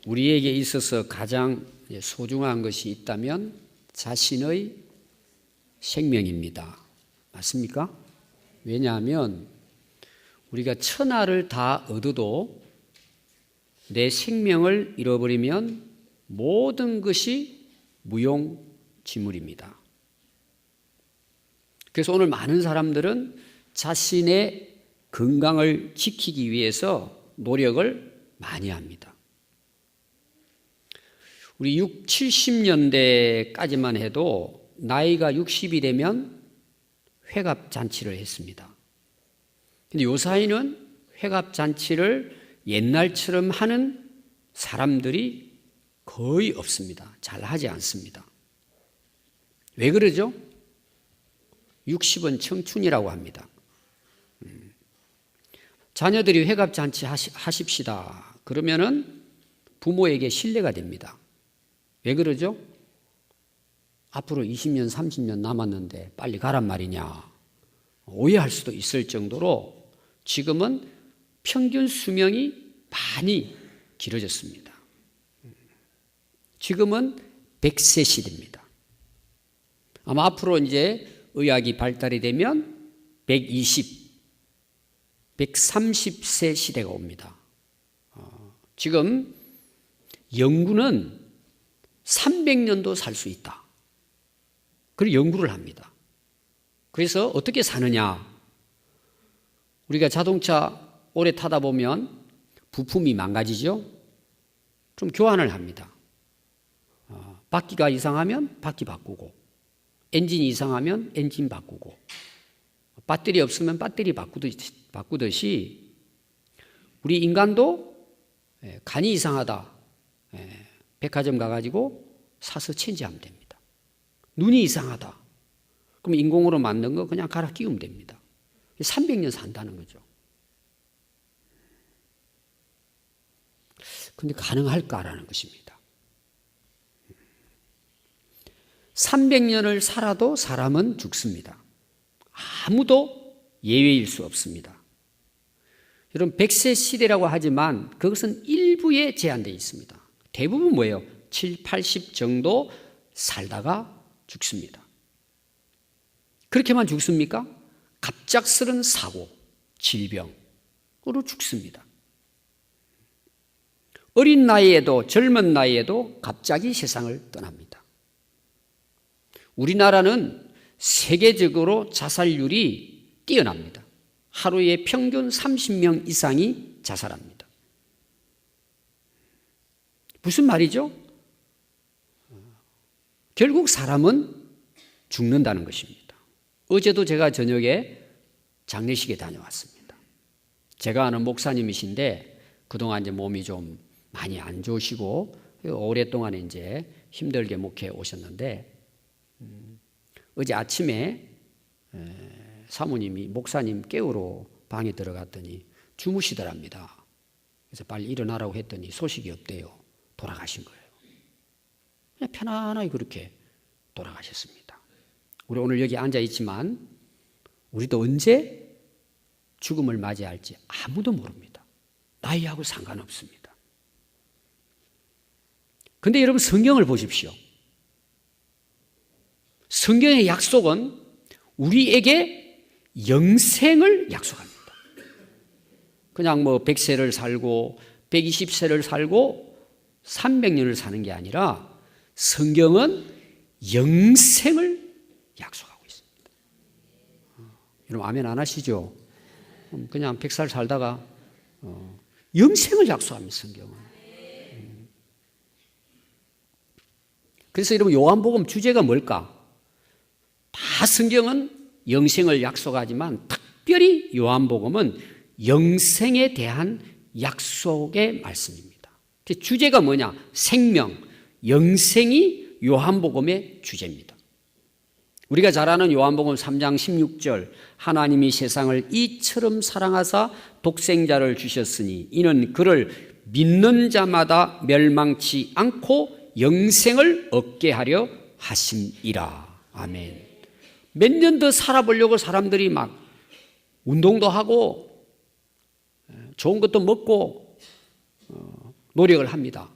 우리에게 있어서 가장 소중한 것이 있다면 자신의 생명입니다. 맞습니까? 왜냐하면 우리가 천하를 다 얻어도 내 생명을 잃어버리면 모든 것이 무용지물입니다. 그래서 오늘 많은 사람들은 자신의 건강을 지키기 위해서 노력을 많이 합니다. 우리 60, 70년대까지만 해도 나이가 60이 되면 회갑잔치를 했습니다. 근데 요사이는 회갑잔치를 옛날처럼 하는 사람들이 거의 없습니다. 잘 하지 않습니다. 왜 그러죠? 60은 청춘이라고 합니다. 자녀들이 회갑잔치 하십시다. 그러면은 부모에게 신뢰가 됩니다. 왜 그러죠? 앞으로 20년, 30년 남았는데 빨리 가란 말이냐. 오해할 수도 있을 정도로 지금은 평균 수명이 많이 길어졌습니다. 지금은 100세 시대입니다. 아마 앞으로 이제 의학이 발달이 되면 120, 130세 시대가 옵니다. 지금 연구는 300년도 살 수 있다. 그리고 연구를 합니다. 그래서 어떻게 사느냐? 우리가 자동차 오래 타다 보면 부품이 망가지죠? 좀 교환을 합니다. 바퀴가 이상하면 바퀴 바꾸고, 엔진이 이상하면 엔진 바꾸고, 배터리 없으면 배터리 바꾸듯이 우리 인간도 간이 이상하다. 백화점 가가지고 사서 체인지하면 됩니다. 눈이 이상하다. 그럼 인공으로 만든 거 그냥 갈아 끼우면 됩니다. 300년 산다는 거죠. 근데 가능할까라는 것입니다. 300년을 살아도 사람은 죽습니다. 아무도 예외일 수 없습니다. 여러분 100세 시대라고 하지만 그것은 일부에 제한되어 있습니다. 대부분 뭐예요? 7, 80 정도 살다가 죽습니다. 그렇게만 죽습니까? 갑작스런 사고, 질병으로 죽습니다. 어린 나이에도 젊은 나이에도 갑자기 세상을 떠납니다. 우리나라는 세계적으로 자살률이 뛰어납니다. 하루에 평균 30명 이상이 자살합니다. 무슨 말이죠? 결국 사람은 죽는다는 것입니다. 어제도 제가 저녁에 장례식에 다녀왔습니다. 제가 아는 목사님이신데 그동안 이제 몸이 좀 많이 안 좋으시고 오랫동안 이제 힘들게 목회해 오셨는데 어제 아침에 사모님이 목사님 깨우러 방에 들어갔더니 주무시더랍니다. 그래서 빨리 일어나라고 했더니 소식이 없대요. 돌아가신 거예요. 그냥 편안하게 그렇게 돌아가셨습니다. 우리 오늘 여기 앉아 있지만 우리도 언제 죽음을 맞이할지 아무도 모릅니다. 나이하고 상관없습니다. 그런데 여러분 성경을 보십시오. 성경의 약속은 우리에게 영생을 약속합니다. 그냥 뭐 100세를 살고 120세를 살고 300년을 사는 게 아니라 성경은 영생을 약속하고 있습니다. 여러분 아멘 안 하시죠? 그냥 100살 살다가 영생을 약속합니다. 성경은. 그래서 여러분 요한복음 주제가 뭘까? 다 성경은 영생을 약속하지만 특별히 요한복음은 영생에 대한 약속의 말씀입니다. 주제가 뭐냐? 생명, 영생이 요한복음의 주제입니다. 우리가 잘 아는 요한복음 3장 16절 하나님이 세상을 이처럼 사랑하사 독생자를 주셨으니 이는 그를 믿는 자마다 멸망치 않고 영생을 얻게 하려 하심이라. 아멘. 몇 년 더 살아보려고 사람들이 막 운동도 하고 좋은 것도 먹고 노력을 합니다.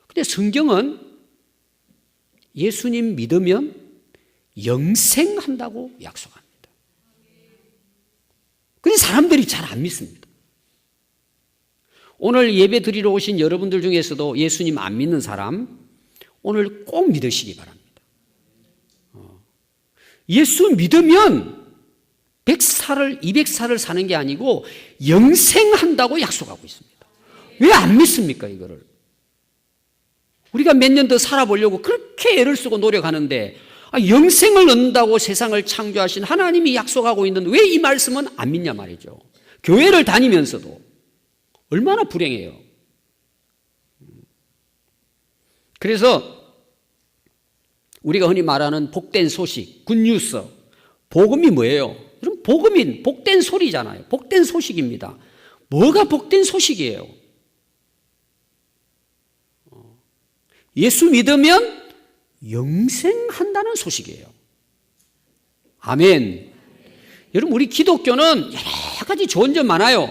근데 성경은 예수님 믿으면 영생한다고 약속합니다. 근데 사람들이 잘 안 믿습니다. 오늘 예배 드리러 오신 여러분들 중에서도 예수님 안 믿는 사람 오늘 꼭 믿으시기 바랍니다. 예수 믿으면 100살을 200살을 사는 게 아니고 영생한다고 약속하고 있습니다. 왜 안 믿습니까 이거를? 우리가 몇 년 더 살아보려고 그렇게 애를 쓰고 노력하는데 영생을 얻는다고 세상을 창조하신 하나님이 약속하고 있는데 왜 이 말씀은 안 믿냐 말이죠. 교회를 다니면서도 얼마나 불행해요. 그래서 우리가 흔히 말하는 복된 소식, 굿뉴스, 복음이 뭐예요? 여러분 복음인 복된 소리잖아요. 복된 소식입니다. 뭐가 복된 소식이에요? 예수 믿으면 영생한다는 소식이에요. 아멘. 여러분 우리 기독교는 여러 가지 좋은 점 많아요.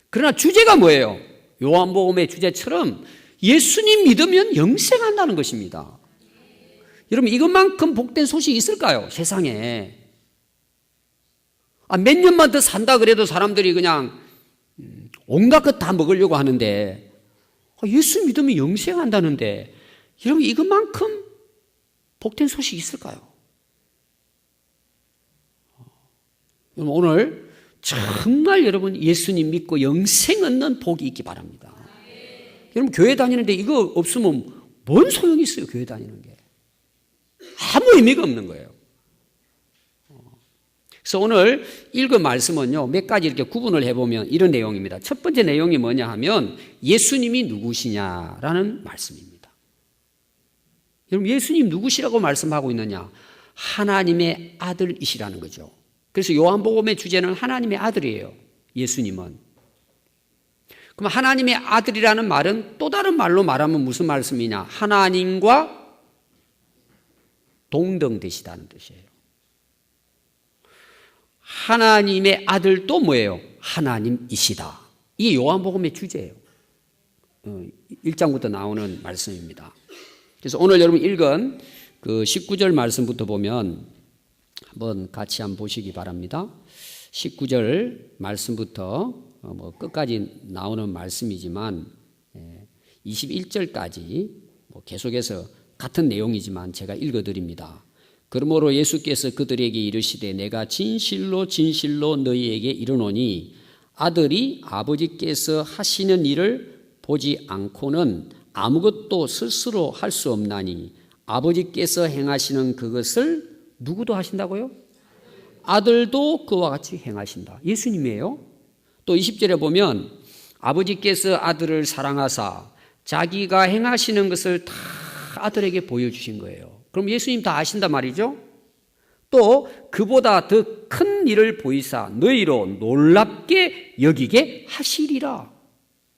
그러나 주제가 뭐예요? 요한복음의 주제처럼 예수님 믿으면 영생한다는 것입니다. 여러분 이것만큼 복된 소식이 있을까요? 세상에. 몇 년만 더 산다 그래도 사람들이 그냥 온갖 것 다 먹으려고 하는데 예수 믿으면 영생한다는데 여러분 이것만큼 복된 소식이 있을까요? 오늘 정말 여러분 예수님 믿고 영생 얻는 복이 있기 바랍니다. 여러분 교회 다니는데 이거 없으면 뭔 소용이 있어요? 교회 다니는 게 아무 의미가 없는 거예요. 그래서 오늘 읽은 말씀은요 몇 가지 이렇게 구분을 해보면 이런 내용입니다. 첫 번째 내용이 뭐냐 하면 예수님이 누구시냐라는 말씀입니다. 여러분 예수님 누구시라고 말씀하고 있느냐? 하나님의 아들이시라는 거죠. 그래서 요한복음의 주제는 하나님의 아들이에요. 예수님은. 그럼 하나님의 아들이라는 말은 또 다른 말로 말하면 무슨 말씀이냐? 하나님과 동등되시다는 뜻이에요. 하나님의 아들도 뭐예요? 하나님이시다. 이게 요한복음의 주제예요. 1장부터 나오는 말씀입니다. 그래서 오늘 여러분 읽은 그 19절 말씀부터 보면 한번 같이 한번 보시기 바랍니다. 19절 말씀부터 끝까지 나오는 말씀이지만 21절까지 계속해서 같은 내용이지만 제가 읽어드립니다. 그러므로 예수께서 그들에게 이르시되 내가 진실로 진실로 너희에게 이르노니 아들이 아버지께서 하시는 일을 보지 않고는 아무것도 스스로 할 수 없나니 아버지께서 행하시는 그것을 누구도 하신다고요? 아들도 그와 같이 행하신다. 예수님이에요. 또 20절에 보면 아버지께서 아들을 사랑하사 자기가 행하시는 것을 다 아들에게 보여주신 거예요. 그럼 예수님 다 아신단 말이죠. 또 그보다 더 큰 일을 보이사 너희로 놀랍게 여기게 하시리라.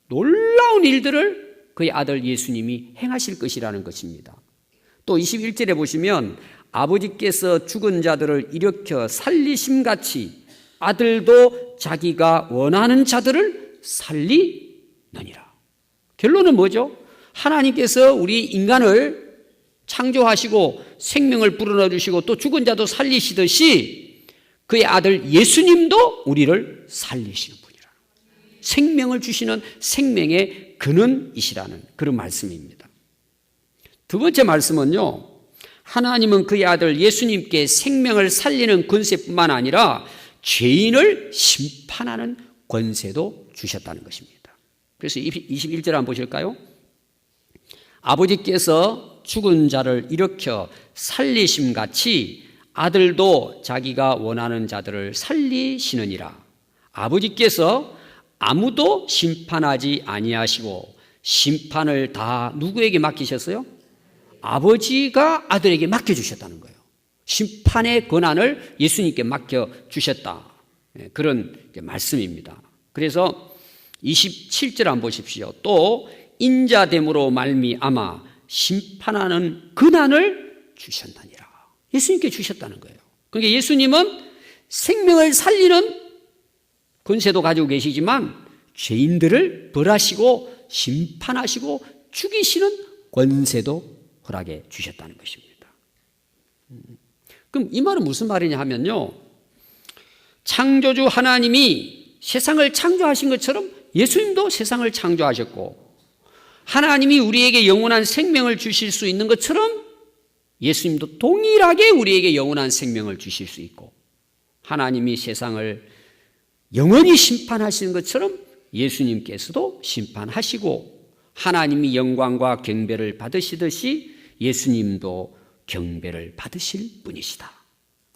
놀라운 일들을 그의 아들 예수님이 행하실 것이라는 것입니다. 또 21절에 보시면 아버지께서 죽은 자들을 일으켜 살리심같이 아들도 자기가 원하는 자들을 살리느니라. 결론은 뭐죠? 하나님께서 우리 인간을 창조하시고 생명을 불어넣어 주시고 또 죽은 자도 살리시듯이 그의 아들 예수님도 우리를 살리시는 분이라. 생명을 주시는 생명의 근원이시라는 그런 말씀입니다. 두 번째 말씀은요, 하나님은 그의 아들 예수님께 생명을 살리는 권세뿐만 아니라 죄인을 심판하는 권세도 주셨다는 것입니다. 그래서 21절 한번 보실까요? 아버지께서 죽은 자를 일으켜 살리심같이 아들도 자기가 원하는 자들을 살리시느니라. 아버지께서 아무도 심판하지 아니하시고 심판을 다 누구에게 맡기셨어요? 아버지가 아들에게 맡겨주셨다는 거예요. 심판의 권한을 예수님께 맡겨주셨다. 그런 말씀입니다. 그래서 27절 한번 보십시오. 또 인자됨으로 말미암아 심판하는 권한을 주셨나니라. 예수님께 주셨다는 거예요. 그러니까 예수님은 생명을 살리는 권세도 가지고 계시지만 죄인들을 벌하시고 심판하시고 죽이시는 권세도 허락해 주셨다는 것입니다. 그럼 이 말은 무슨 말이냐 하면요, 창조주 하나님이 세상을 창조하신 것처럼 예수님도 세상을 창조하셨고, 하나님이 우리에게 영원한 생명을 주실 수 있는 것처럼 예수님도 동일하게 우리에게 영원한 생명을 주실 수 있고, 하나님이 세상을 영원히 심판하시는 것처럼 예수님께서도 심판하시고, 하나님이 영광과 경배를 받으시듯이 예수님도 경배를 받으실 분이시다.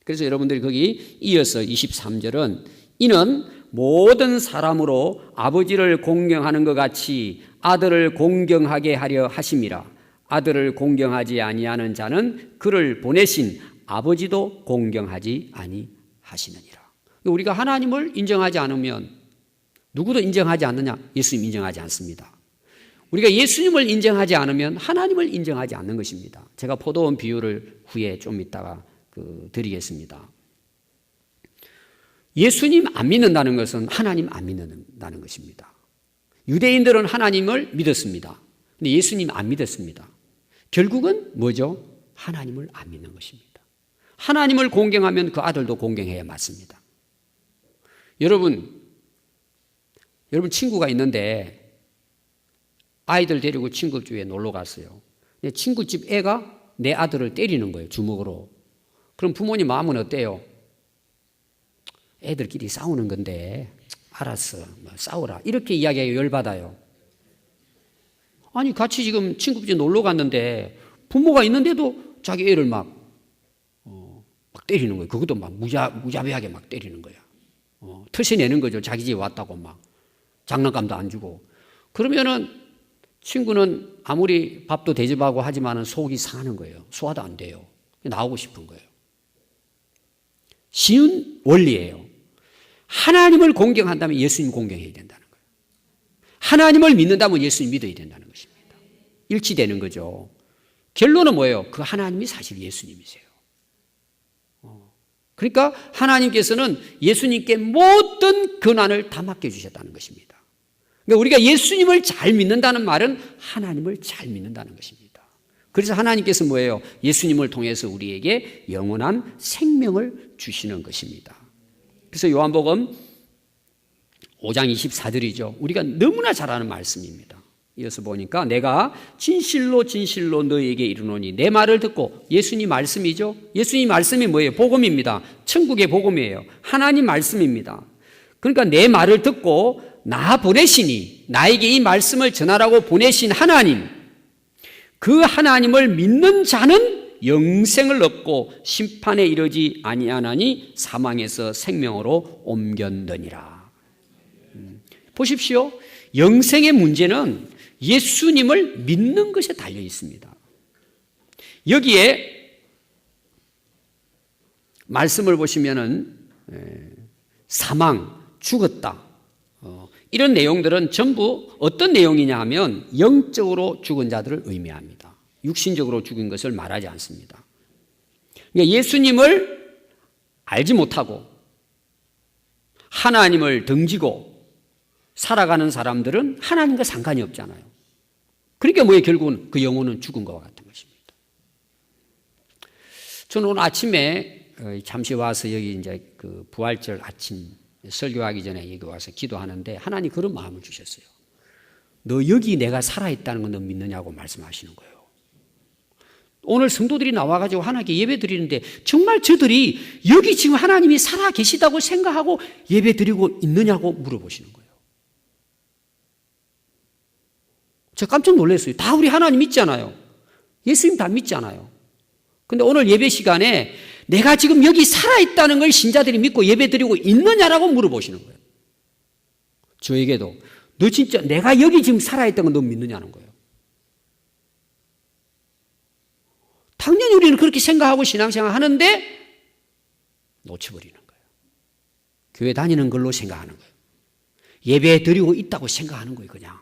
그래서 여러분들이 거기 이어서 23절은 이는 모든 사람으로 아버지를 공경하는 것 같이 아들을 공경하게 하려 하심이라. 아들을 공경하지 아니하는 자는 그를 보내신 아버지도 공경하지 아니하시느니라. 우리가 하나님을 인정하지 않으면 누구도 인정하지 않느냐? 예수님 인정하지 않습니다. 우리가 예수님을 인정하지 않으면 하나님을 인정하지 않는 것입니다. 제가 포도원 비유를 후에 좀 이따가 드리겠습니다. 예수님 안 믿는다는 것은 하나님 안 믿는다는 것입니다. 유대인들은 하나님을 믿었습니다. 근데 예수님 안 믿었습니다. 결국은 뭐죠? 하나님을 안 믿는 것입니다. 하나님을 공경하면 그 아들도 공경해야 맞습니다. 여러분 친구가 있는데 아이들 데리고 친구 집에 놀러 갔어요. 친구 집 애가 내 아들을 때리는 거예요, 주먹으로. 그럼 부모님 마음은 어때요? 애들끼리 싸우는 건데 알았어, 싸우라, 이렇게 이야기하기 열받아요. 아니 같이 지금 친구 집 놀러 갔는데 부모가 있는데도 자기 애를 막 때리는 거예요. 그것도 막 무자비하게 막 때리는 거야. 터세내는 거죠. 자기 집에 왔다고 막 장난감도 안 주고. 그러면은 친구는 아무리 밥도 대접하고 하지만은 속이 상하는 거예요. 소화도 안 돼요. 나오고 싶은 거예요. 쉬운 원리예요. 하나님을 공경한다면 예수님 공경해야 된다는 거예요. 하나님을 믿는다면 예수님 믿어야 된다는 것입니다. 일치되는 거죠. 결론은 뭐예요? 그 하나님이 사실 예수님이세요. 그러니까 하나님께서는 예수님께 모든 권한을 다 맡겨주셨다는 것입니다. 그러니까 우리가 예수님을 잘 믿는다는 말은 하나님을 잘 믿는다는 것입니다. 그래서 하나님께서 뭐예요? 예수님을 통해서 우리에게 영원한 생명을 주시는 것입니다. 그래서 요한복음 5장 24절이죠. 우리가 너무나 잘 아는 말씀입니다. 이어서 보니까 내가 진실로 진실로 너희에게 이르노니 내 말을 듣고, 예수님 말씀이죠. 예수님 말씀이 뭐예요? 복음입니다. 천국의 복음이에요. 하나님 말씀입니다. 그러니까 내 말을 듣고 나 보내시니, 나에게 이 말씀을 전하라고 보내신 하나님, 그 하나님을 믿는 자는 영생을 얻고 심판에 이르지 아니하나니 사망에서 생명으로 옮겼느니라. 보십시오. 영생의 문제는 예수님을 믿는 것에 달려 있습니다. 여기에 말씀을 보시면은 사망, 죽었다, 이런 내용들은 전부 어떤 내용이냐 하면 영적으로 죽은 자들을 의미합니다. 육신적으로 죽은 것을 말하지 않습니다. 그러니까 예수님을 알지 못하고 하나님을 등지고 살아가는 사람들은 하나님과 상관이 없잖아요. 그러니까 뭐예요? 결국은 그 영혼은 죽은 것과 같은 것입니다. 저는 오늘 아침에 잠시 와서 여기 이제 그 부활절 아침 설교하기 전에 여기 와서 기도하는데 하나님 그런 마음을 주셨어요. 너 여기 내가 살아있다는 건 너 믿느냐고 말씀하시는 거예요. 오늘 성도들이 나와가지고 하나님께 예배 드리는데 정말 저들이 여기 지금 하나님이 살아 계시다고 생각하고 예배 드리고 있느냐고 물어보시는 거예요. 제가 깜짝 놀랐어요. 다 우리 하나님 믿잖아요. 예수님 다 믿잖아요. 근데 오늘 예배 시간에 내가 지금 여기 살아있다는 걸 신자들이 믿고 예배 드리고 있느냐라고 물어보시는 거예요. 저에게도 너 진짜 내가 여기 지금 살아있다는 걸 너 믿느냐는 거예요. 당연히 우리는 그렇게 생각하고 신앙생활 하는데 놓쳐버리는 거예요. 교회 다니는 걸로 생각하는 거예요. 예배 드리고 있다고 생각하는 거예요. 그냥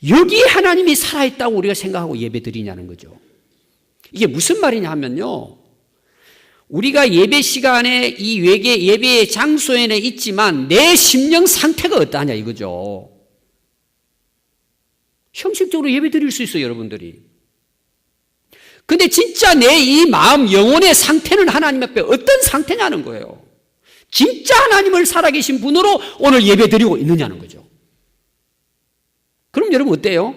여기 하나님이 살아있다고 우리가 생각하고 예배 드리냐는 거죠. 이게 무슨 말이냐 하면요, 우리가 예배 시간에 이 외계 예배의 장소에는 있지만 내 심령 상태가 어떠하냐 이거죠. 형식적으로 예배 드릴 수 있어요, 여러분들이. 근데 진짜 내 이 마음, 영혼의 상태는 하나님 앞에 어떤 상태냐는 거예요. 진짜 하나님을 살아계신 분으로 오늘 예배 드리고 있느냐는 거죠. 그럼 여러분 어때요?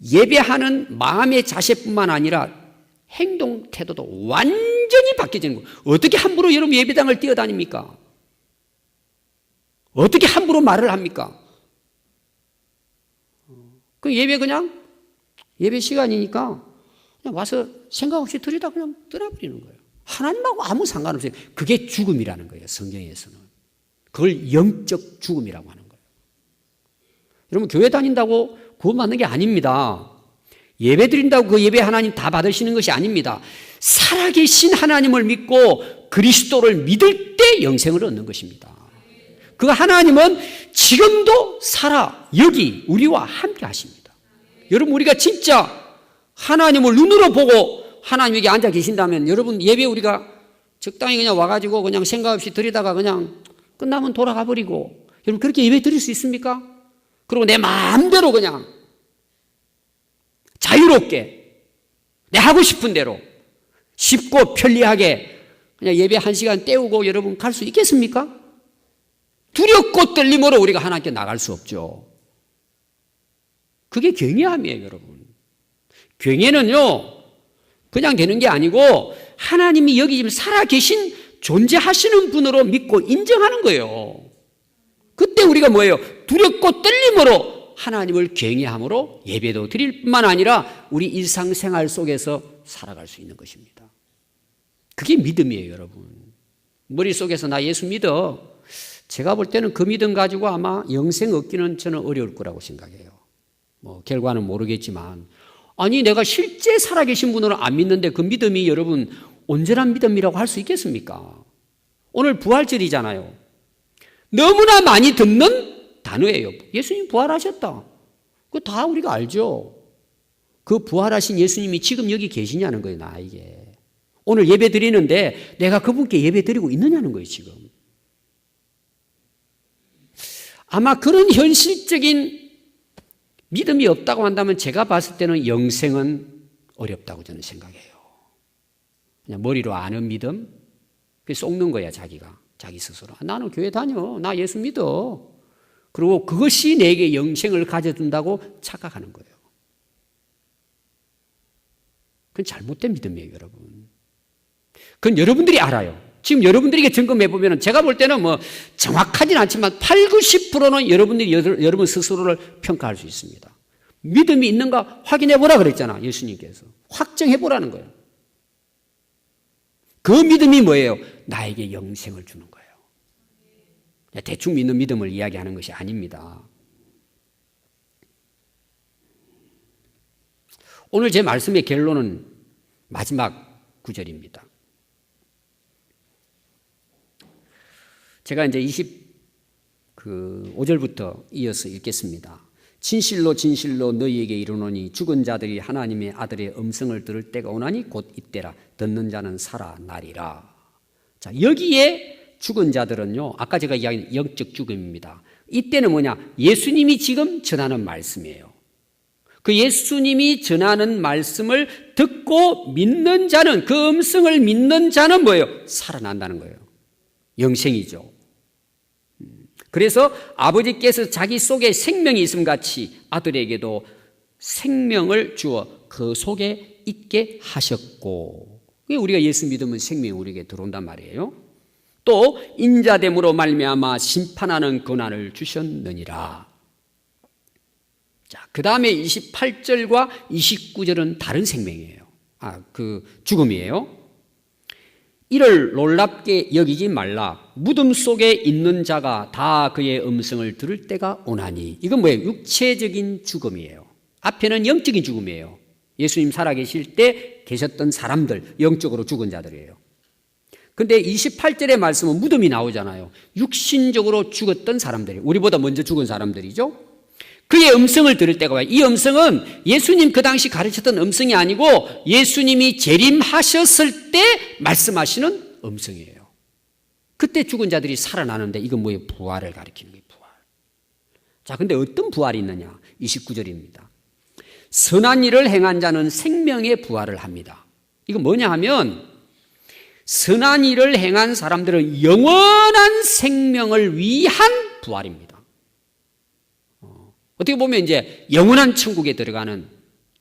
예배하는 마음의 자세뿐만 아니라 행동 태도도 완전히 바뀌어지는 거예요. 어떻게 함부로 여러분 예배당을 뛰어다닙니까? 어떻게 함부로 말을 합니까? 그 예배 그냥 예배 시간이니까 그냥 와서 생각 없이 들이다 그냥 떠나버리는 거예요. 하나님하고 아무 상관없어요. 그게 죽음이라는 거예요, 성경에서는. 그걸 영적 죽음이라고 하는 거예요. 여러분, 교회 다닌다고 구원받는 게 아닙니다. 예배 드린다고 그 예배 하나님 다 받으시는 것이 아닙니다. 살아계신 하나님을 믿고 그리스도를 믿을 때 영생을 얻는 것입니다. 그 하나님은 지금도 살아 여기 우리와 함께 하십니다. 여러분, 우리가 진짜 하나님을 눈으로 보고 하나님 여기 앉아 계신다면 여러분 예배 우리가 적당히 그냥 와가지고 그냥 생각 없이 드리다가 그냥 끝나면 돌아가 버리고 여러분 그렇게 예배 드릴 수 있습니까? 그리고 내 마음대로 그냥 자유롭게 내 하고 싶은 대로 쉽고 편리하게 그냥 예배 1시간 때우고 여러분 갈 수 있겠습니까? 두렵고 떨림으로 우리가 하나님께 나갈 수 없죠. 그게 경외함이에요, 여러분. 경외는요 그냥 되는 게 아니고 하나님이 여기 지금 살아계신 존재하시는 분으로 믿고 인정하는 거예요. 그때 우리가 뭐예요? 두렵고 떨림으로 하나님을 경외함으로 예배도 드릴 뿐만 아니라 우리 일상생활 속에서 살아갈 수 있는 것입니다. 그게 믿음이에요, 여러분. 머릿속에서 나 예수 믿어. 제가 볼 때는 그 믿음 가지고 아마 영생 얻기는 저는 어려울 거라고 생각해요. 뭐 결과는 모르겠지만 아니 내가 실제 살아계신 분으로 안 믿는데 그 믿음이 여러분 온전한 믿음이라고 할 수 있겠습니까? 오늘 부활절이잖아요. 너무나 많이 듣는 단어예요. 예수님 부활하셨다. 그거 다 우리가 알죠. 그 부활하신 예수님이 지금 여기 계시냐는 거예요, 나에게. 오늘 예배 드리는데 내가 그분께 예배 드리고 있느냐는 거예요, 지금. 아마 그런 현실적인 믿음이 없다고 한다면 제가 봤을 때는 영생은 어렵다고 저는 생각해요. 그냥 머리로 아는 믿음? 그게 속는 거야, 자기가. 자기 스스로. 나는 교회 다녀. 나 예수 믿어. 그리고 그것이 내게 영생을 가져준다고 착각하는 거예요. 그건 잘못된 믿음이에요, 여러분. 그건 여러분들이 알아요. 지금 여러분들에게 점검해 보면 제가 볼 때는 뭐 정확하진 않지만 8, 90%는 여러분들이 여러분 스스로를 평가할 수 있습니다. 믿음이 있는가 확인해 보라 그랬잖아, 예수님께서. 확정해 보라는 거예요. 그 믿음이 뭐예요? 나에게 영생을 주는 거예요. 대충 믿는 믿음을 이야기하는 것이 아닙니다. 오늘 제 말씀의 결론은 마지막 구절입니다. 제가 이제 25절부터 이어서 읽겠습니다. 진실로 진실로 너희에게 이르노니 죽은 자들이 하나님의 아들의 음성을 들을 때가 오나니 곧 이때라. 듣는 자는 살아나리라. 자, 여기에 죽은 자들은요, 아까 제가 이야기한 영적 죽음입니다. 이때는 뭐냐? 예수님이 지금 전하는 말씀이에요. 그 예수님이 전하는 말씀을 듣고 믿는 자는, 그 음성을 믿는 자는 뭐예요? 살아난다는 거예요. 영생이죠. 그래서 아버지께서 자기 속에 생명이 있음 같이 아들에게도 생명을 주어 그 속에 있게 하셨고, 우리가 예수 믿으면 생명이 우리에게 들어온단 말이에요. 또 인자됨으로 말미암아 심판하는 권한을 주셨느니라. 자, 그 다음에 28절과 29절은 다른 생명이에요. 그 죽음이에요. 이를 놀랍게 여기지 말라. 무덤 속에 있는 자가 다 그의 음성을 들을 때가 오나니. 이건 뭐예요? 육체적인 죽음이에요. 앞에는 영적인 죽음이에요. 예수님 살아계실 때 계셨던 사람들, 영적으로 죽은 자들이에요. 근데 28절의 말씀은 무덤이 나오잖아요. 육신적으로 죽었던 사람들이, 우리보다 먼저 죽은 사람들이죠. 그의 음성을 들을 때가 와요. 이 음성은 예수님 그 당시 가르쳤던 음성이 아니고 예수님이 재림하셨을 때 말씀하시는 음성이에요. 그때 죽은 자들이 살아나는데 이건 뭐예요? 부활을 가리키는 거예요. 부활. 자, 근데 어떤 부활이 있느냐? 29절입니다. 선한 일을 행한 자는 생명의 부활을 합니다. 이거 뭐냐 하면 선한 일을 행한 사람들은 영원한 생명을 위한 부활입니다. 어떻게 보면 이제 영원한 천국에 들어가는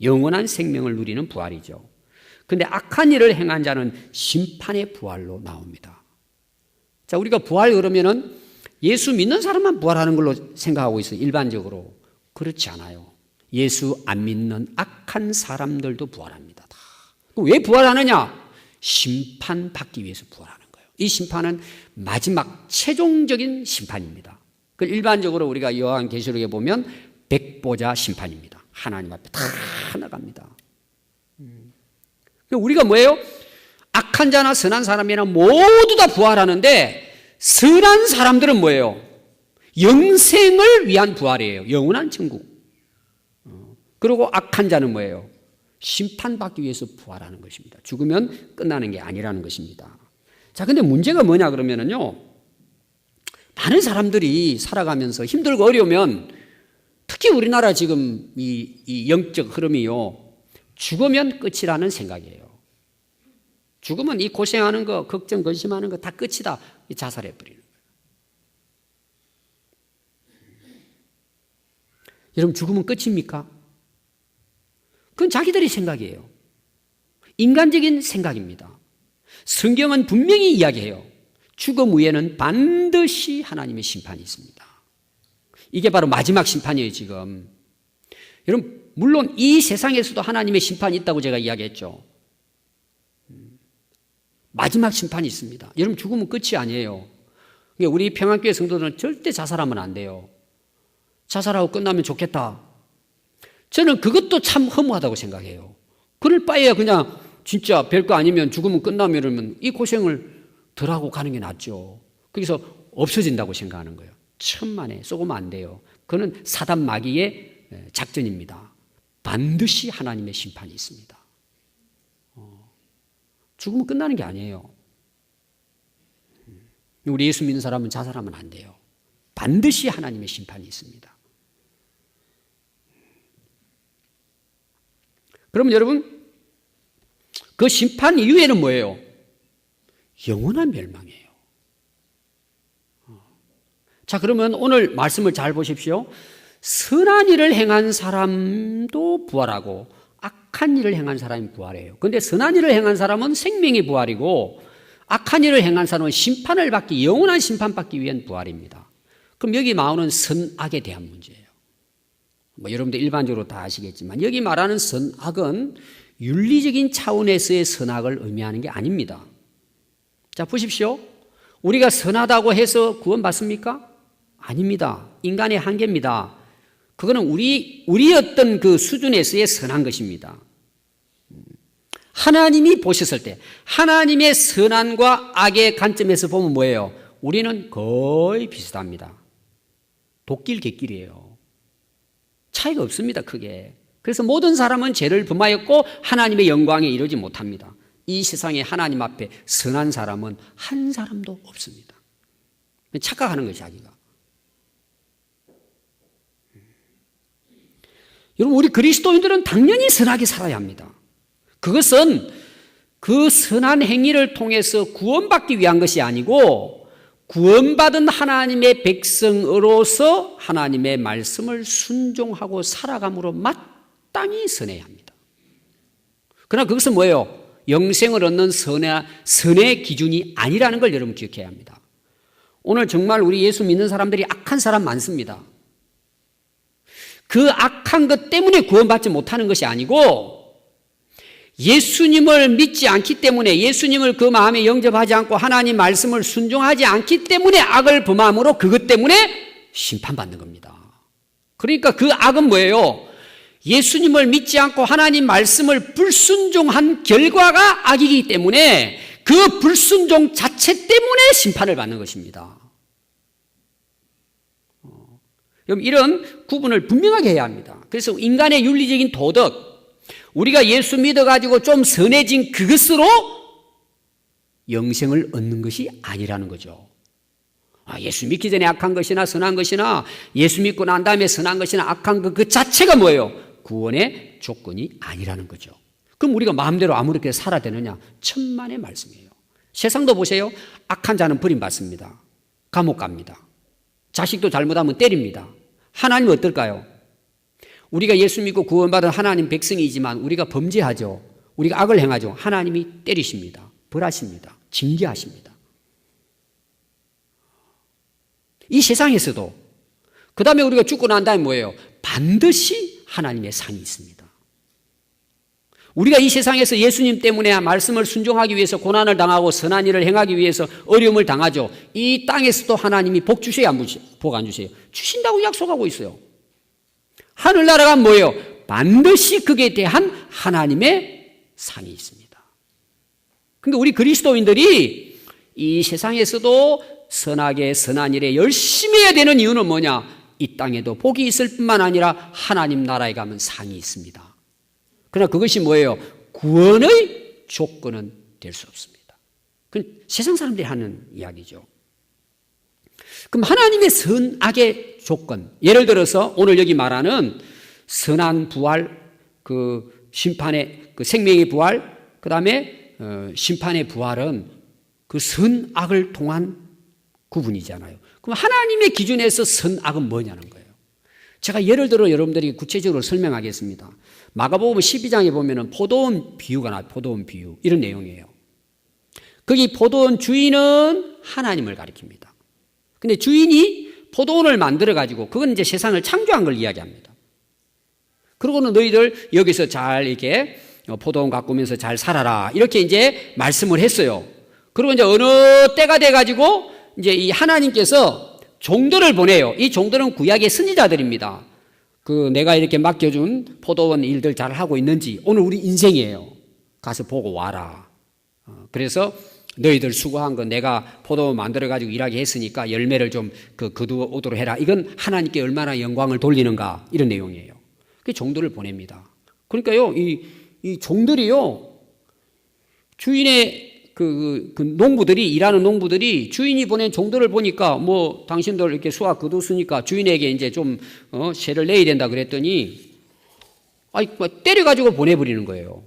영원한 생명을 누리는 부활이죠. 그런데 악한 일을 행한 자는 심판의 부활로 나옵니다. 자, 우리가 부활 그러면은 예수 믿는 사람만 부활하는 걸로 생각하고 있어요. 일반적으로. 그렇지 않아요. 예수 안 믿는 악한 사람들도 부활합니다. 다. 왜 부활하느냐? 심판받기 위해서 부활하는 거예요. 이 심판은 마지막 최종적인 심판입니다. 일반적으로 우리가 요한계시록에 보면 백보자 심판입니다. 하나님 앞에 다 나갑니다. 우리가 뭐예요? 악한 자나 선한 사람이나 모두 다 부활하는데 선한 사람들은 뭐예요? 영생을 위한 부활이에요. 영원한 천국. 그리고 악한 자는 뭐예요? 심판받기 위해서 부활하는 것입니다. 죽으면 끝나는 게 아니라는 것입니다. 자, 근데 문제가 뭐냐 그러면은요, 많은 사람들이 살아가면서 힘들고 어려우면 특히 우리나라 지금 이 영적 흐름이요, 죽으면 끝이라는 생각이에요. 죽으면 이 고생하는 거, 걱정, 근심하는 거 다 끝이다. 자살해버리는 거예요. 여러분, 죽으면 끝입니까? 그건 자기들의 생각이에요. 인간적인 생각입니다. 성경은 분명히 이야기해요. 죽음 후에는 반드시 하나님의 심판이 있습니다. 이게 바로 마지막 심판이에요, 지금. 여러분, 물론 이 세상에서도 하나님의 심판이 있다고 제가 이야기했죠. 마지막 심판이 있습니다. 여러분, 죽으면 끝이 아니에요. 우리 평안교회 성도들은 절대 자살하면 안 돼요. 자살하고 끝나면 좋겠다. 저는 그것도 참 허무하다고 생각해요. 그럴 바에야 그냥 진짜 별거 아니면 죽으면 끝나면 이러면 이 고생을 덜 하고 가는 게 낫죠. 거기서 없어진다고 생각하는 거예요. 천만에 쏘고면 안 돼요. 그거는 사단 마귀의 작전입니다. 반드시 하나님의 심판이 있습니다. 죽으면 끝나는 게 아니에요. 우리 예수 믿는 사람은 자살하면 안 돼요. 반드시 하나님의 심판이 있습니다. 그러면 여러분, 그 심판 이후에는 뭐예요? 영원한 멸망이에요. 자, 그러면 오늘 말씀을 잘 보십시오. 선한 일을 행한 사람도 부활하고 악한 일을 행한 사람이 부활해요. 그런데 선한 일을 행한 사람은 생명의 부활이고 악한 일을 행한 사람은 심판을 받기, 영원한 심판받기 위한 부활입니다. 그럼 여기 나오는 선악에 대한 문제예요. 여러분들 일반적으로 다 아시겠지만 여기 말하는 선악은 윤리적인 차원에서의 선악을 의미하는 게 아닙니다. 자, 보십시오. 우리가 선하다고 해서 구원받습니까? 아닙니다. 인간의 한계입니다. 그거는 우리 어떤 그 수준에서의 선한 것입니다. 하나님이 보셨을 때 하나님의 선한과 악의 관점에서 보면 뭐예요? 우리는 거의 비슷합니다. 도끼 객길이에요. 차이가 없습니다, 크게. 그래서 모든 사람은 죄를 범하였고 하나님의 영광에 이르지 못합니다. 이 세상에 하나님 앞에 선한 사람은 한 사람도 없습니다. 착각하는 거예요, 자기가. 여러분, 우리 그리스도인들은 당연히 선하게 살아야 합니다. 그것은 그 선한 행위를 통해서 구원받기 위한 것이 아니고 구원받은 하나님의 백성으로서 하나님의 말씀을 순종하고 살아감으로 마땅히 선해야 합니다. 그러나 그것은 뭐예요? 영생을 얻는 선의 기준이 아니라는 걸 여러분 기억해야 합니다. 오늘 정말 우리 예수 믿는 사람들이 악한 사람 많습니다. 그 악한 것 때문에 구원받지 못하는 것이 아니고 예수님을 믿지 않기 때문에, 예수님을 그 마음에 영접하지 않고 하나님 말씀을 순종하지 않기 때문에 악을 범함으로 그것 때문에 심판받는 겁니다. 그러니까 그 악은 뭐예요? 예수님을 믿지 않고 하나님 말씀을 불순종한 결과가 악이기 때문에 그 불순종 자체 때문에 심판을 받는 것입니다. 여러분, 이런 구분을 분명하게 해야 합니다. 그래서 인간의 윤리적인 도덕, 우리가 예수 믿어가지고 좀 선해진 그것으로 영생을 얻는 것이 아니라는 거죠. 예수 믿기 전에 악한 것이나 선한 것이나 예수 믿고 난 다음에 선한 것이나 악한 것 그 자체가 뭐예요? 구원의 조건이 아니라는 거죠. 그럼 우리가 마음대로 아무렇게 살아야 되느냐? 천만의 말씀이에요. 세상도 보세요. 악한 자는 버림받습니다. 감옥 갑니다. 자식도 잘못하면 때립니다. 하나님은 어떨까요? 우리가 예수 믿고 구원받은 하나님 백성이지만 우리가 범죄하죠. 우리가 악을 행하죠. 하나님이 때리십니다. 벌하십니다. 징계하십니다. 이 세상에서도 그 다음에 우리가 죽고 난 다음에 뭐예요? 반드시 하나님의 상이 있습니다. 우리가 이 세상에서 예수님 때문에 말씀을 순종하기 위해서 고난을 당하고 선한 일을 행하기 위해서 어려움을 당하죠. 이 땅에서도 하나님이 복 주세요? 복 안 주세요? 주신다고 약속하고 있어요. 하늘나라가 뭐예요? 반드시 그에 대한 하나님의 상이 있습니다. 그러니까 우리 그리스도인들이 이 세상에서도 선하게 선한 일에 열심히 해야 되는 이유는 뭐냐? 이 땅에도 복이 있을 뿐만 아니라 하나님 나라에 가면 상이 있습니다. 그러나 그것이 뭐예요? 구원의 조건은 될 수 없습니다. 그건 세상 사람들이 하는 이야기죠. 그럼 하나님의 선악의 조건, 예를 들어서 오늘 여기 말하는 선한 부활, 그 심판의 그 생명의 부활, 그 다음에 심판의 부활은 그 선악을 통한 구분이잖아요. 그럼 하나님의 기준에서 선악은 뭐냐는 거예요. 제가 예를 들어 여러분들이 구체적으로 설명하겠습니다. 마가복음 12장에 보면은 포도원 비유가 나와요. 포도원 비유. 이런 내용이에요. 거기 포도원 주인은 하나님을 가리킵니다. 근데 주인이 포도원을 만들어가지고 그건 이제 세상을 창조한 걸 이야기합니다. 그러고는 너희들 여기서 잘 이렇게 포도원 가꾸면서 잘 살아라. 이렇게 이제 말씀을 했어요. 그리고 이제 어느 때가 돼가지고 이제 이 하나님께서 종들을 보내요. 이 종들은 구약의 선지자들입니다. 그 내가 이렇게 맡겨준 포도원 일들 잘 하고 있는지 오늘 우리 인생이에요. 가서 보고 와라. 그래서 너희들 수고한 거 내가 포도원 만들어가지고 일하게 했으니까 열매를 좀 거두어오도록 해라. 이건 하나님께 얼마나 영광을 돌리는가 이런 내용이에요. 그 종들을 보냅니다. 그러니까요, 이 종들이요, 주인의 그 농부들이, 일하는 농부들이 주인이 보낸 종들을 보니까 뭐 당신들 이렇게 수확 거뒀으니까 주인에게 이제 좀 세를 내야 된다 그랬더니 때려가지고 보내버리는 거예요.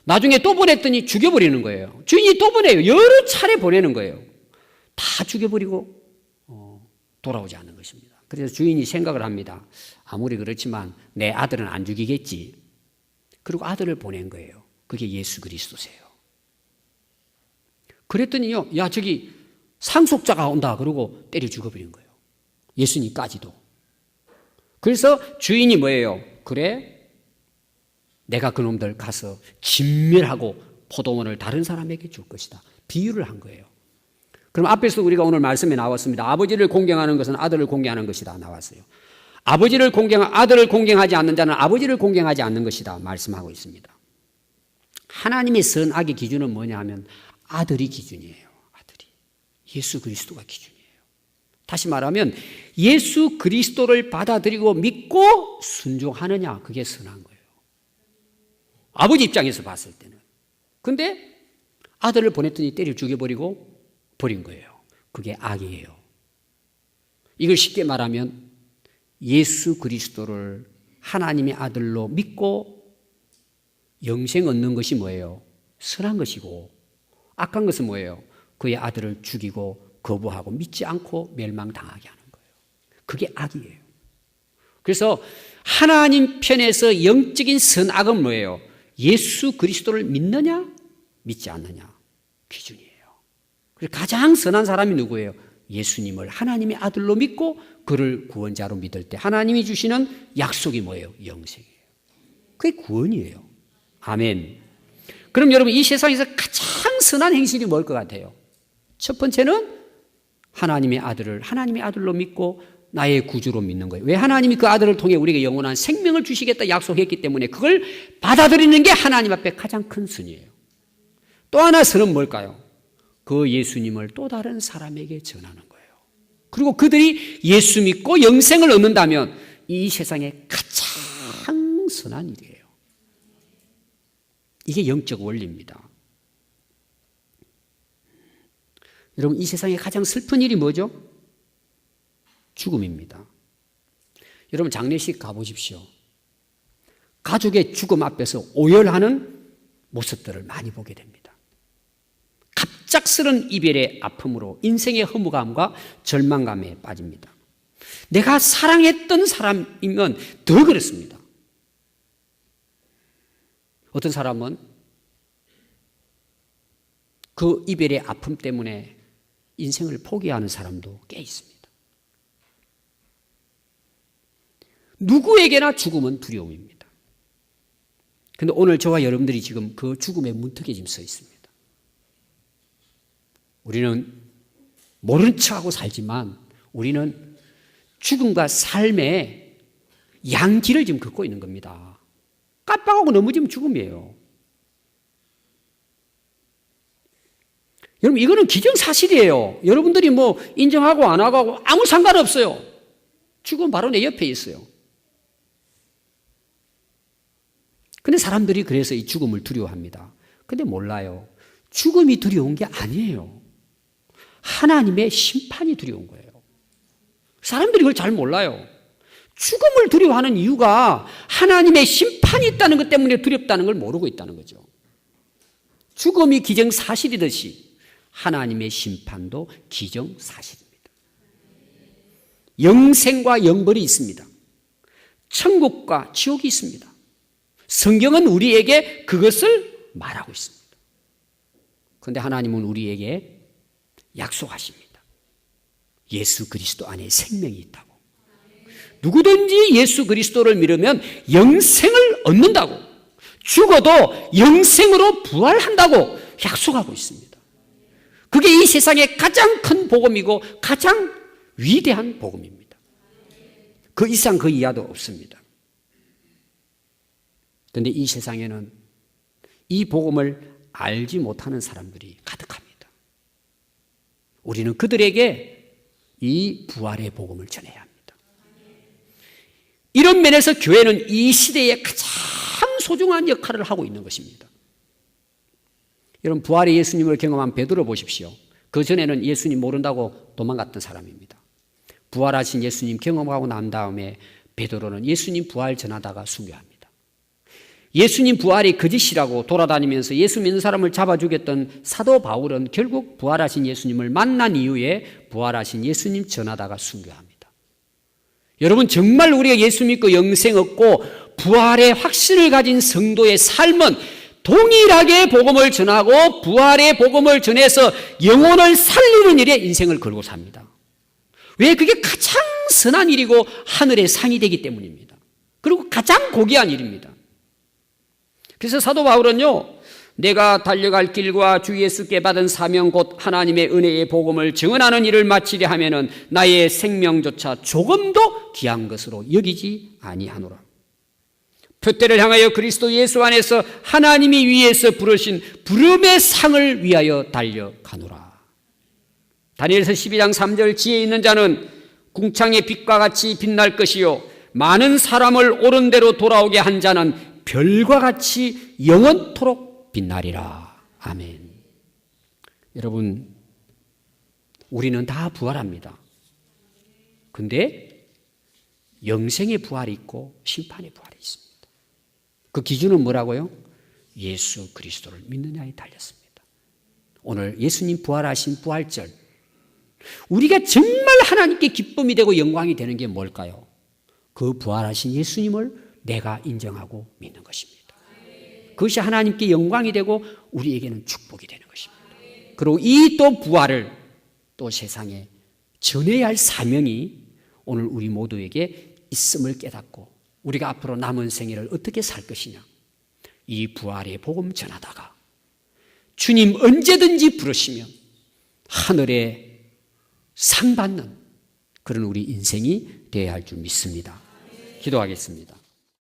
나중에 또 보냈더니 죽여버리는 거예요. 주인이 또 보내요. 여러 차례 보내는 거예요. 다 죽여버리고 돌아오지 않는 것입니다. 그래서 주인이 생각을 합니다. 아무리 그렇지만 내 아들은 안 죽이겠지. 그리고 아들을 보낸 거예요. 그게 예수 그리스도세요. 그랬더니요, 야, 저기 상속자가 온다. 그러고 때려 죽어버린 거예요. 예수님까지도. 그래서 주인이 뭐예요? 그래, 내가 그놈들 가서 진멸하고 포도원을 다른 사람에게 줄 것이다. 비유를 한 거예요. 그럼 앞에서 우리가 오늘 말씀에 나왔습니다. 아버지를 공경하는 것은 아들을 공경하는 것이다 나왔어요. 아들을 공경하지 않는 자는 아버지를 공경하지 않는 것이다 말씀하고 있습니다. 하나님의 선악의 기준은 뭐냐 하면 아들이 기준이에요. 아들이. 예수 그리스도가 기준이에요. 다시 말하면 예수 그리스도를 받아들이고 믿고 순종하느냐, 그게 선한 거예요. 아버지 입장에서 봤을 때는. 근데 아들을 보냈더니 때려 죽여버리고 버린 거예요. 그게 악이에요. 이걸 쉽게 말하면 예수 그리스도를 하나님의 아들로 믿고 영생 얻는 것이 뭐예요? 선한 것이고, 악한 것은 뭐예요? 그의 아들을 죽이고 거부하고 믿지 않고 멸망당하게 하는 거예요. 그게 악이에요. 그래서 하나님 편에서 영적인 선악은 뭐예요? 예수 그리스도를 믿느냐 믿지 않느냐 기준이에요. 그래서 가장 선한 사람이 누구예요? 예수님을 하나님의 아들로 믿고 그를 구원자로 믿을 때 하나님이 주시는 약속이 뭐예요? 영생이에요. 그게 구원이에요. 아멘. 그럼 여러분, 이 세상에서 가장 선한 행실이 뭘 것 같아요? 첫 번째는 하나님의 아들로 믿고 나의 구주로 믿는 거예요. 왜? 하나님이 그 아들을 통해 우리에게 영원한 생명을 주시겠다 약속했기 때문에 그걸 받아들이는 게 하나님 앞에 가장 큰 선이에요. 또 하나 선은 뭘까요? 그 예수님을 또 다른 사람에게 전하는 거예요. 그리고 그들이 예수 믿고 영생을 얻는다면 이 세상에 가장 선한 일이에요. 이게 영적 원리입니다. 여러분, 이 세상에 가장 슬픈 일이 뭐죠? 죽음입니다. 여러분, 장례식 가보십시오. 가족의 죽음 앞에서 오열하는 모습들을 많이 보게 됩니다. 갑작스런 이별의 아픔으로 인생의 허무감과 절망감에 빠집니다. 내가 사랑했던 사람이면 더 그렇습니다. 어떤 사람은 그 이별의 아픔 때문에 인생을 포기하는 사람도 꽤 있습니다. 누구에게나 죽음은 두려움입니다. 그런데 오늘 저와 여러분들이 지금 그 죽음의 문턱에 지금 서 있습니다. 우리는 모른 척하고 살지만 우리는 죽음과 삶의 양길을 지금 걷고 있는 겁니다. 깜빡하고 넘어지면 죽음이에요. 여러분, 이거는 기정사실이에요. 여러분들이 뭐 인정하고 안 하고 아무 상관없어요. 죽음은 바로 내 옆에 있어요. 근데 사람들이 그래서 이 죽음을 두려워합니다. 근데 몰라요. 죽음이 두려운 게 아니에요. 하나님의 심판이 두려운 거예요. 사람들이 그걸 잘 몰라요. 죽음을 두려워하는 이유가 하나님의 심판이 있다는 것 때문에 두렵다는 걸 모르고 있다는 거죠. 죽음이 기정사실이듯이 하나님의 심판도 기정사실입니다. 영생과 영벌이 있습니다. 천국과 지옥이 있습니다. 성경은 우리에게 그것을 말하고 있습니다. 그런데 하나님은 우리에게 약속하십니다. 예수 그리스도 안에 생명이 있다고. 누구든지 예수 그리스도를 믿으면 영생을 얻는다고, 죽어도 영생으로 부활한다고 약속하고 있습니다. 그게 이 세상의 가장 큰 복음이고 가장 위대한 복음입니다. 그 이상 그 이하도 없습니다. 그런데 이 세상에는 이 복음을 알지 못하는 사람들이 가득합니다. 우리는 그들에게 이 부활의 복음을 전해야 합니다. 이런 면에서 교회는 이 시대에 가장 소중한 역할을 하고 있는 것입니다. 여러분, 부활의 예수님을 경험한 베드로 보십시오. 그 전에는 예수님 모른다고 도망갔던 사람입니다. 부활하신 예수님 경험하고 난 다음에 베드로는 예수님 부활 전하다가 순교합니다. 예수님 부활이 거짓이라고 돌아다니면서 예수 믿는 사람을 잡아 죽였던 사도 바울은 결국 부활하신 예수님을 만난 이후에 부활하신 예수님 전하다가 순교합니다. 여러분, 정말 우리가 예수 믿고 영생 얻고 부활의 확신을 가진 성도의 삶은 동일하게 복음을 전하고 부활의 복음을 전해서 영혼을 살리는 일에 인생을 걸고 삽니다. 왜? 그게 가장 선한 일이고 하늘의 상이 되기 때문입니다. 그리고 가장 고귀한 일입니다. 그래서 사도 바울은요, 내가 달려갈 길과 주 예수께 받은 사명 곧 하나님의 은혜의 복음을 증언하는 일을 마치려 하면은 나의 생명조차 조금도 귀한 것으로 여기지 아니하노라. 표대를 향하여 그리스도 예수 안에서 하나님이 위에서 부르신 부름의 상을 위하여 달려가노라. 다니엘서 12장 3절 지혜 있는 자는 궁창의 빛과 같이 빛날 것이요 많은 사람을 옳은 대로 돌아오게 한 자는 별과 같이 영원토록 빛나리라. 아멘. 여러분, 우리는 다 부활합니다. 근데 영생의 부활이 있고 심판의 부활이 있습니다. 그 기준은 뭐라고요? 예수 그리스도를 믿느냐에 달렸습니다. 오늘 예수님 부활하신 부활절, 우리가 정말 하나님께 기쁨이 되고 영광이 되는 게 뭘까요? 그 부활하신 예수님을 내가 인정하고 믿는 것입니다. 그것이 하나님께 영광이 되고 우리에게는 축복이 되는 것입니다. 그리고 이 또 부활을 또 세상에 전해야 할 사명이 오늘 우리 모두에게 있음을 깨닫고 우리가 앞으로 남은 생애를 어떻게 살 것이냐, 이 부활의 복음 전하다가 주님 언제든지 부르시면 하늘에 상 받는 그런 우리 인생이 되어야 할 줄 믿습니다. 기도하겠습니다.